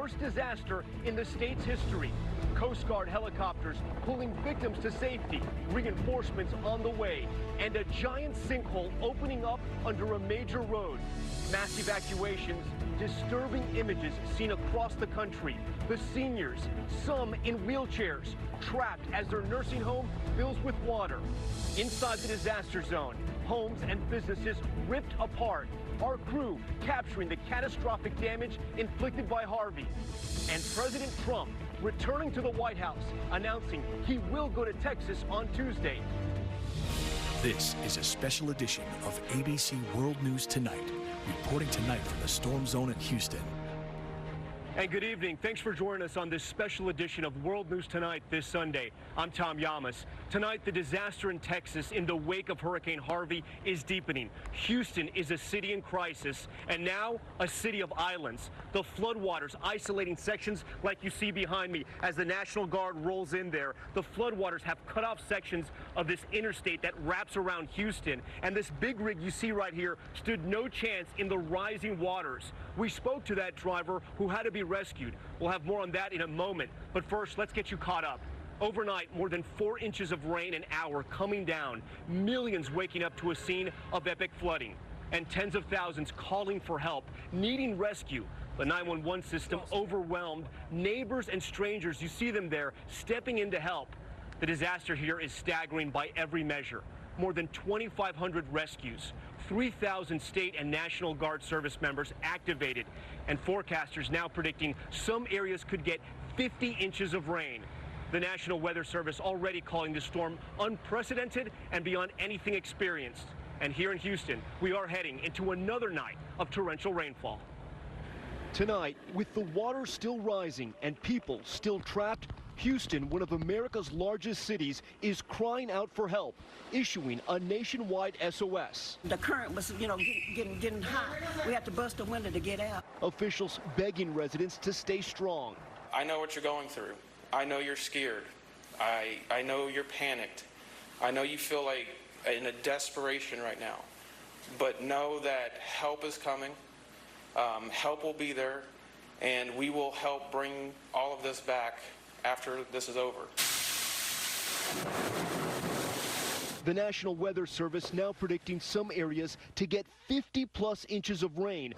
worst disaster in the state's history. Coast Guard helicopters pulling victims to safety, reinforcements on the way, and a giant sinkhole opening up under a major road. Mass evacuations, disturbing images seen across the country. The seniors, some in wheelchairs, trapped as their nursing home fills with water. Inside the disaster zone, homes and businesses ripped apart. Our crew capturing the catastrophic damage inflicted by Harvey. And President Trump returning to the White House, announcing he will go to Texas on Tuesday. This is a special edition of ABC World News Tonight. Reporting tonight from the storm zone in Houston. And good evening. Thanks for joining us on this special edition of World News Tonight this Sunday. I'm Tom Yamas. Tonight, the disaster in Texas in the wake of Hurricane Harvey is deepening. Houston is a city in crisis, and now a city of islands. The floodwaters isolating sections like you see behind me as the National Guard rolls in there. The floodwaters have cut off sections of this interstate that wraps around Houston, and this big rig you see right here stood no chance in the rising waters. We spoke to that driver who had to be rescued. We'll have more on that in a moment, but first, let's get you caught up. Overnight, more than 4 inches of rain an hour coming down, millions waking up to a scene of epic flooding, and tens of thousands calling for help, needing rescue. The 911 system overwhelmed. Neighbors and strangers, you see them there, stepping in to help. The disaster here is staggering by every measure. More than 2,500 rescues, 3,000 state and National Guard service members activated, and forecasters now predicting some areas could get 50 inches of rain. The National Weather Service already calling the storm unprecedented and beyond anything experienced. And here in Houston, we are heading into another night of torrential rainfall. Tonight, with the water still rising and people still trapped, Houston, one of America's largest cities, is crying out for help, issuing a nationwide SOS. The current was, getting hot. We had to bust the window to get out. Officials begging residents to stay strong. I know what you're going through. I know you're scared. I know you're panicked. I know you feel like in a desperation right now. But know that help is coming. Help will be there, and we will help bring all of this back after this is over. The National Weather Service now predicting some areas to get 50+ inches of rain,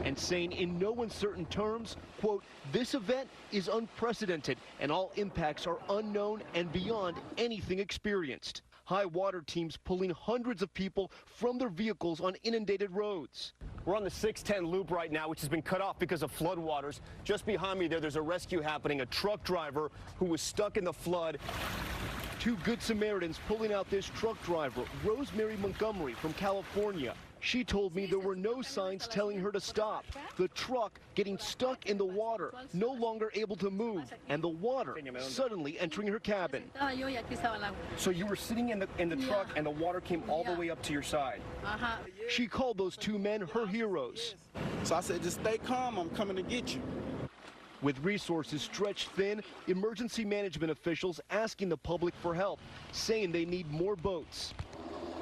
and saying in no uncertain terms, quote, this event is unprecedented and all impacts are unknown and beyond anything experienced. High water teams pulling hundreds of people from their vehicles on inundated roads. We're on the 610 loop right now, which has been cut off because of floodwaters. Just behind me there's a rescue happening, a truck driver who was stuck in the flood. Two Good Samaritans pulling out this truck driver, Rosemary Montgomery from California. She told me there were no signs telling her to stop. The truck getting stuck in the water, no longer able to move, and the water suddenly entering her cabin. So you were sitting in the truck and the water came all the way up to your side. She called those two men her heroes. So I said, just stay calm, I'm coming to get you. With resources stretched thin, emergency management officials asking the public for help, saying they need more boats.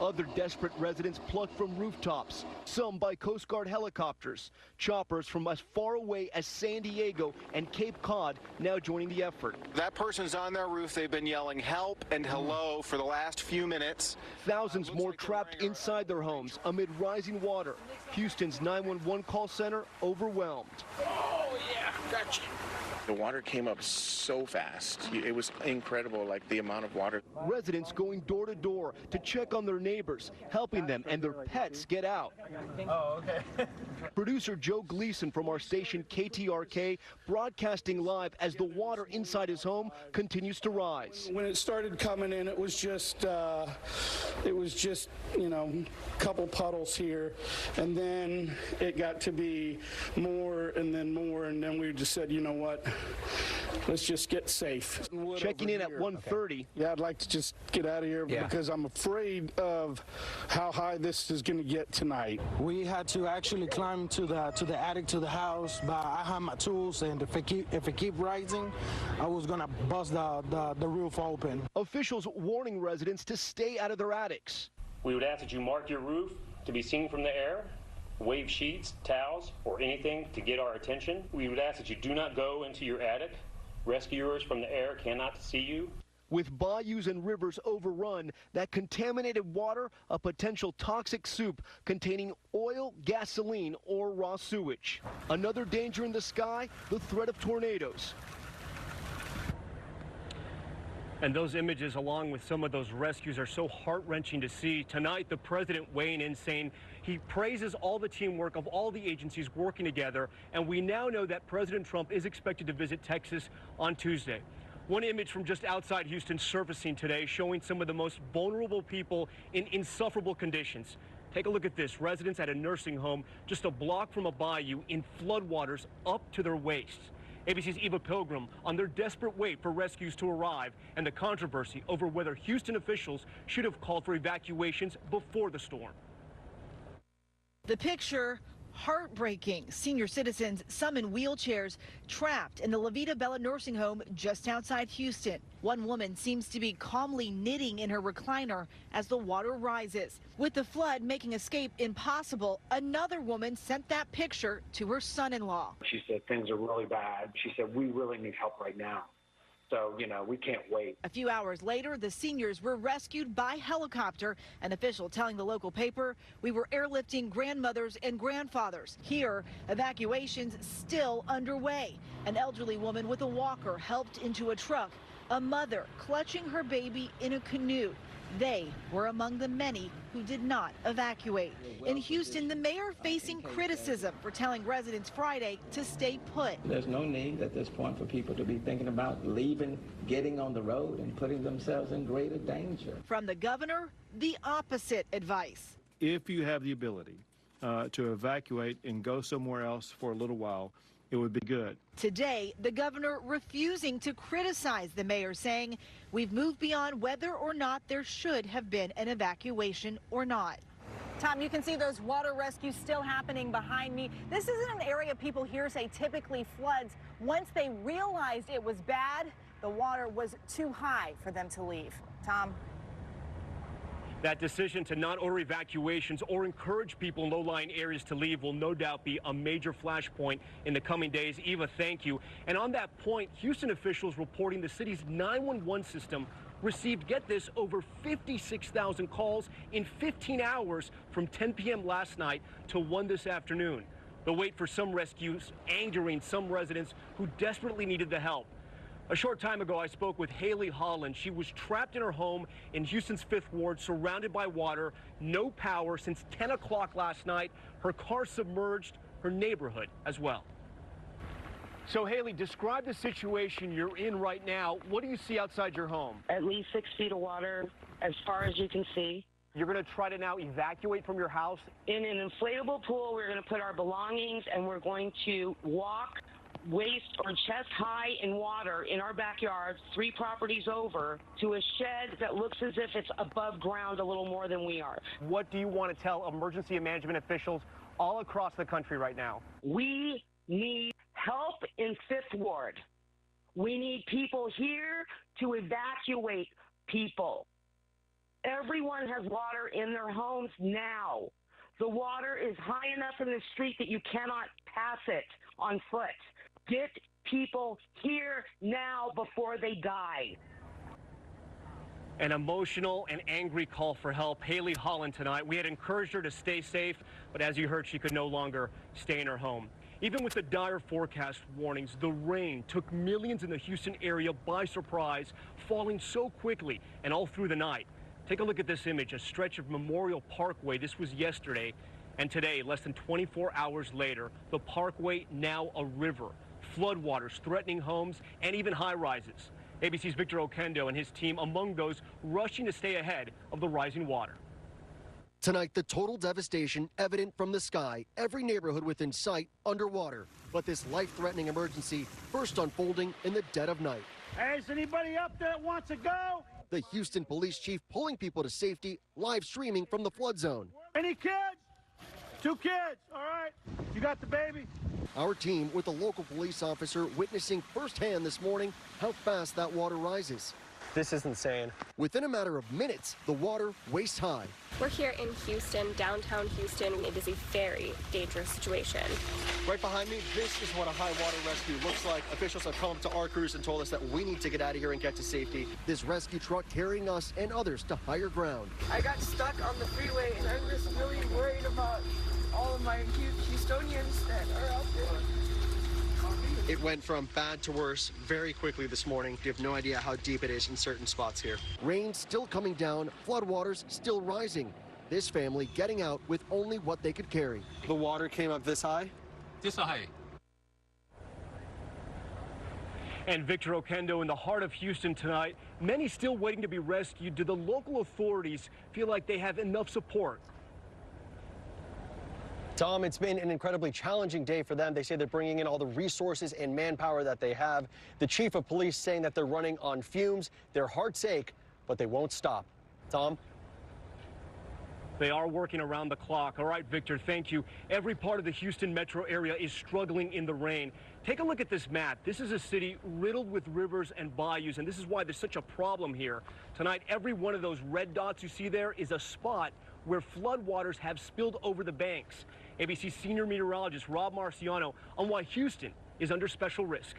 Other desperate residents plucked from rooftops, some by Coast Guard helicopters. Choppers from as far away as San Diego and Cape Cod now joining the effort. That person's on their roof. They've been yelling help and hello for the last few minutes. Thousands more trapped inside their homes amid rising water. Houston's 911 call center overwhelmed. Oh, yeah, gotcha. The water came up so fast. It was incredible, like the amount of water. Residents going door to door to check on their neighbors, helping them and their pets get out. Oh, okay. Producer Joe Gleason from our station KTRK broadcasting live as the water inside his home continues to rise. When it started coming in, it was just a couple puddles here, and then it got to be more, and then we just said, you know what? Let's just get safe. Checking in at 1:30. Yeah, I'd like to just get out of here because I'm afraid of how high this is going to get tonight. We had to actually climb to the attic to the house, but I had my tools, and if it keep rising, I was going to bust the roof open. Officials warning residents to stay out of their attics. We would ask that you mark your roof to be seen from the air, wave sheets, towels, or anything to get our attention. We would ask that you do not go into your attic. Rescuers from the air cannot see you. With bayous and rivers overrun, that contaminated water, a potential toxic soup containing oil, gasoline, or raw sewage. Another danger in the sky, the threat of tornadoes. And those images, along with some of those rescues, are so heart-wrenching to see. Tonight, the president weighing in, saying he praises all the teamwork of all the agencies working together. And we now know that President Trump is expected to visit Texas on Tuesday. One image from just outside Houston surfacing today, showing some of the most vulnerable people in insufferable conditions. Take a look at this. Residents at a nursing home just a block from a bayou in floodwaters up to their waists. ABC's Eva Pilgrim on their desperate wait for rescues to arrive and the controversy over whether Houston officials should have called for evacuations before the storm. The picture, heartbreaking. Senior citizens, some in wheelchairs, trapped in the La Vida Bella nursing home just outside Houston. One woman seems to be calmly knitting in her recliner as the water rises. With the flood making escape impossible, another woman sent that picture to her son-in-law. She said things are really bad. She said we really need help right now. So, we can't wait. A few hours later, the seniors were rescued by helicopter. An official telling the local paper, we were airlifting grandmothers and grandfathers. Here, evacuations still underway. An elderly woman with a walker helped into a truck. A mother clutching her baby in a canoe. They were among the many who did not evacuate. In Houston, the mayor facing criticism for telling residents Friday to stay put. There's no need at this point for people to be thinking about leaving, getting on the road, and putting themselves in greater danger. From the governor, the opposite advice. If you have the ability to evacuate and go somewhere else for a little while, it would be good. Today, the governor refusing to criticize the mayor, saying we've moved beyond whether or not there should have been an evacuation or not. Tom, you can see those water rescues still happening behind me. This isn't an area people here say typically floods. Once they realized it was bad, the water was too high for them to leave. Tom? That decision to not order evacuations or encourage people in low-lying areas to leave will no doubt be a major flashpoint in the coming days. Eva, thank you. And on that point, Houston officials reporting the city's 911 system received, get this, over 56,000 calls in 15 hours from 10 p.m. last night to 1 this afternoon. The wait for some rescues angering some residents who desperately needed the help. A short time ago, I spoke with Haley Holland. She was trapped in her home in Houston's 5th Ward, surrounded by water, no power since 10 o'clock last night. Her car submerged, her neighborhood as well. So, Haley, describe the situation you're in right now. What do you see outside your home? At least 6 feet of water as far as you can see. You're going to try to now evacuate from your house? In an inflatable pool, we're going to put our belongings and we're going to walk waist or chest high in water in our backyard, 3 properties over, to a shed that looks as if it's above ground a little more than we are. What do you want to tell emergency management officials all across the country right now? We need help in 5th Ward. We need people here to evacuate people. Everyone has water in their homes now. The water is high enough in the street that you cannot pass it on foot. Get people here now before they die. An emotional and angry call for help. Haley Holland tonight. We had encouraged her to stay safe, but as you heard, she could no longer stay in her home. Even with the dire forecast warnings, the rain took millions in the Houston area by surprise, falling so quickly and all through the night. Take a look at this image, a stretch of Memorial Parkway. This was yesterday, and today, less than 24 hours later, the parkway now a river. Floodwaters threatening homes and even high-rises. ABC's Victor Oquendo and his team among those rushing to stay ahead of the rising water. Tonight, the total devastation evident from the sky, every neighborhood within sight underwater. But this life-threatening emergency first unfolding in the dead of night. Hey, is anybody up there that wants to go? The Houston police chief pulling people to safety, live streaming from the flood zone. Any kids? 2 kids, all right. You got the baby? Our team with a local police officer witnessing firsthand this morning how fast that water rises. This is insane. Within a matter of minutes, the water waist high. We're here in Houston, downtown Houston. It is a very dangerous situation. Right behind me, this is what a high water rescue looks like. Officials have come up to our crews and told us that we need to get out of here and get to safety. This rescue truck carrying us and others to higher ground. I got stuck on the freeway, and I'm just really worried about all of my Houstonians that are out there. It went from bad to worse very quickly this morning. You have no idea how deep it is in certain spots here. Rain still coming down, floodwaters still rising. This family getting out with only what they could carry. The water came up this high? This high. And Victor Oquendo in the heart of Houston tonight. Many still waiting to be rescued. Do the local authorities feel like they have enough support? Tom, it's been an incredibly challenging day for them. They say they're bringing in all the resources and manpower that they have. The chief of police saying that they're running on fumes. Their hearts ache, but they won't stop. Tom? They are working around the clock. All right, Victor, thank you. Every part of the Houston metro area is struggling in the rain. Take a look at this map. This is a city riddled with rivers and bayous, and this is why there's such a problem here. Tonight, every one of those red dots you see there is a spot where floodwaters have spilled over the banks. ABC senior meteorologist Rob Marciano on why Houston is under special risk.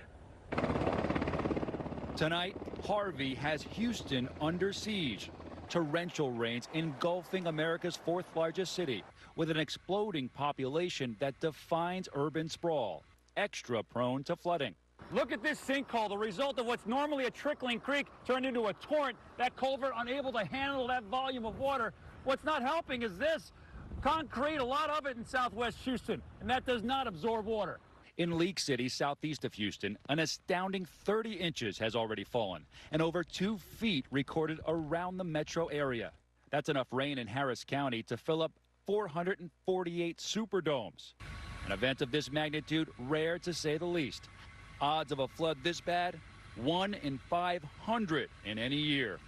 Tonight, Harvey has Houston under siege. Torrential rains engulfing America's fourth largest city with an exploding population that defines urban sprawl, extra prone to flooding. Look at this sinkhole, the result of what's normally a trickling creek turned into a torrent. That culvert unable to handle that volume of water. What's not helping is this. Concrete, a lot of it in southwest Houston, and that does not absorb water. In League City, southeast of Houston, an astounding 30 inches has already fallen, and over 2 feet recorded around the metro area. That's enough rain in Harris County to fill up 448 Superdomes. An event of this magnitude, rare to say the least. Odds of a flood this bad, 1 in 500 in any year.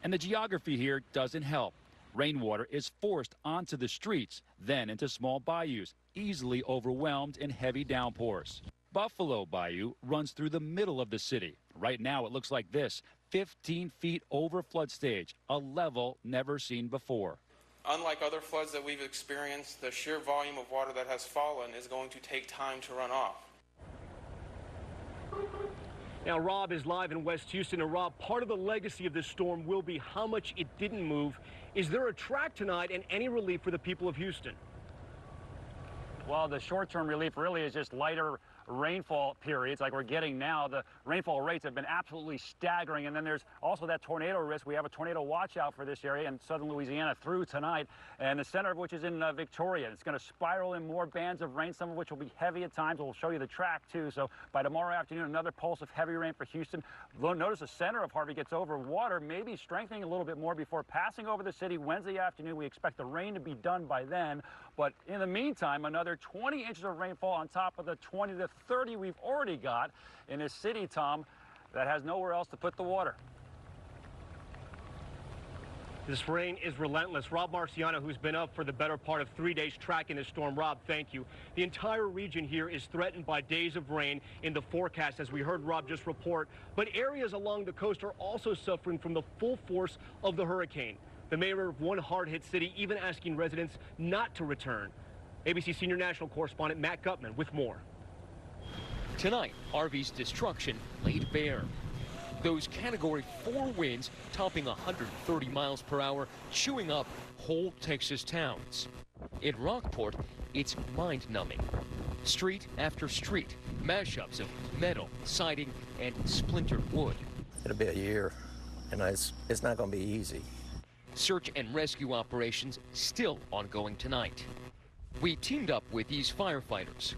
And the geography here doesn't help. Rainwater is forced onto the streets, then into small bayous, easily overwhelmed in heavy downpours. Buffalo Bayou runs through the middle of the city. Right now it looks like this, 15 feet over flood stage, a level never seen before. Unlike other floods that we've experienced, the sheer volume of water that has fallen is going to take time to run off. Now, Rob is live in West Houston. And Rob, part of the legacy of this storm will be how much it didn't move. Is there a track tonight and any relief for the people of Houston? Well, the short-term relief really is just lighter rainfall periods like we're getting now. The rainfall rates have been absolutely staggering, and then there's also that tornado risk. We have a tornado watch out for this area in southern Louisiana through tonight, and the center of which is in Victoria. It's going to spiral in more bands of rain, some of which will be heavy at times. We'll show you the track too. So by tomorrow afternoon, another pulse of heavy rain for Houston. Notice the center of Harvey gets over water, maybe strengthening a little bit more before passing over the city Wednesday afternoon. We expect the rain to be done by then, but in the meantime, another 20 inches of rainfall on top of the 20 to 30 we've already got in a city, Tom, that has nowhere else to put the water. This rain is relentless. Rob Marciano, who's been up for the better part of 3 days tracking this storm. Rob, thank you. The entire region here is threatened by days of rain in the forecast, as we heard Rob just report. But areas along the coast are also suffering from the full force of the hurricane. The mayor of one hard-hit city even asking residents not to return. ABC senior national correspondent Matt Gutman with more. Tonight, Harvey's destruction laid bare. Those Category 4 winds topping 130 miles per hour, chewing up whole Texas towns. In Rockport, it's mind-numbing. Street after street, mashups of metal, siding, and splintered wood. It'll be a year, and it's not going to be easy. Search and rescue operations still ongoing tonight. We teamed up with these firefighters.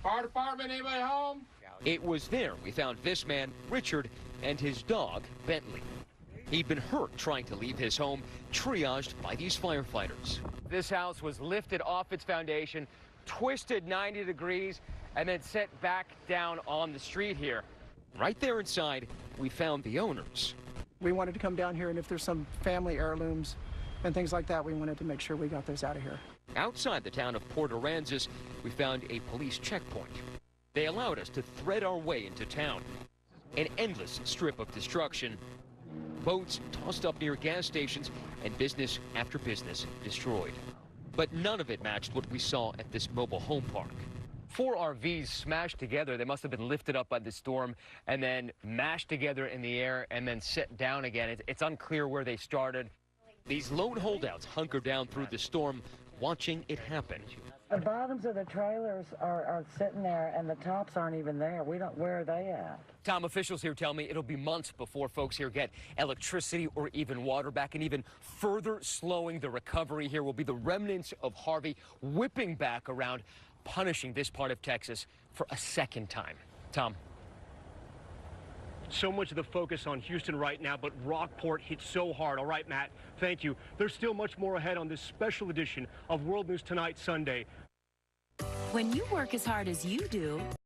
Fire department, anybody home? It was there we found this man, Richard, and his dog, Bentley. He'd been hurt trying to leave his home, triaged by these firefighters. This house was lifted off its foundation, twisted 90 degrees, and then set back down on the street here. Right there inside, we found the owners. We wanted to come down here, and if there's some family heirlooms and things like that, we wanted to make sure we got those out of here. Outside the town of Port Aransas, we found a police checkpoint. They allowed us to thread our way into town. an endless strip of destruction. Boats tossed up near gas stations and business after business destroyed. But none of it matched what we saw at this mobile home park. 4 RVs smashed together. They must have been lifted up by the storm and then mashed together in the air and then set down again. It's unclear where they started. These lone holdouts hunker down through the storm, watching it happen. The bottoms of the trailers are sitting there, and the tops aren't even there. Where are they at? Tom, officials here tell me it'll be months before folks here get electricity or even water back, and even further slowing the recovery here will be the remnants of Harvey whipping back around, punishing this part of Texas for a second time. Tom. So much of the focus on Houston right now, but Rockport hit so hard. All right, Matt, thank you. There's still much more ahead on this special edition of World News Tonight Sunday. When you work as hard as you do,